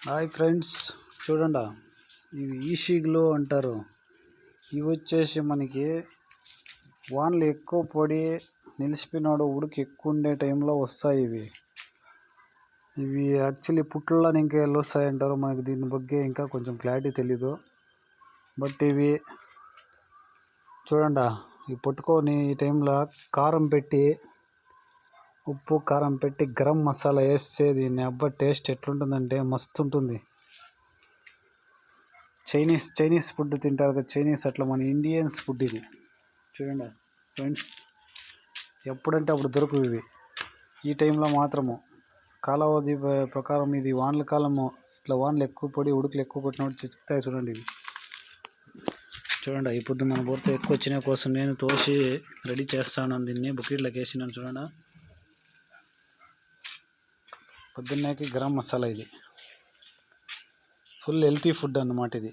Hi friends, చూడండి ఇవి ఈషిగ్లో అంటారు. ఇవి వచ్చేసి మనకి వానలు ఎక్కువ పడి నిలిచిపోయినాడు ఉడికి ఎక్కువ ఉండే టైంలో వస్తాయి. ఇవి యాక్చువల్లీ పుట్లలో ఇంకా ఎలా వస్తాయి అంటారు. మనకి దీని ಬಗ್ಗೆ ఇంకా కొంచెం క్లారిటీ తెలీదు. బట్ ఇవి చూడండి, ఇవి పట్టుకొని ఈ టైంలో కారం పెట్టి ఉప్పు కారం పెట్టి గరం మసాలా వేస్తే దీన్ని అబ్బా టేస్ట్ ఎట్లుంటుందంటే మస్తు ఉంటుంది. చైనీస్ ఫుడ్ తింటారు కదా, చైనీస్ అట్లా మన ఇండియన్స్ ఫుడ్ ఇది. చూడండి ఫ్రెండ్స్, ఎప్పుడంటే అప్పుడు దొరకవు ఇవి. ఈ టైంలో మాత్రము కాలావధి ప్రకారం ఇది వానల కాలము. ఇట్లా వానలు ఎక్కువ పడి ఉడుకులు ఎక్కువ పట్టినప్పుడు చిక్కుతాయి. చూడండి ఇవి. చూడండి, ఈ పొద్దు మన బోర్తో ఎక్కువ వచ్చిన కోసం నేను తోసి రెడీ చేస్తాను. దీన్ని బకెట్లోకి వేసినాను. చూడండి, పొద్దున్నకి గరం మసాలా. ఇది ఫుల్ హెల్తీ ఫుడ్ అన్నమాట ఇది.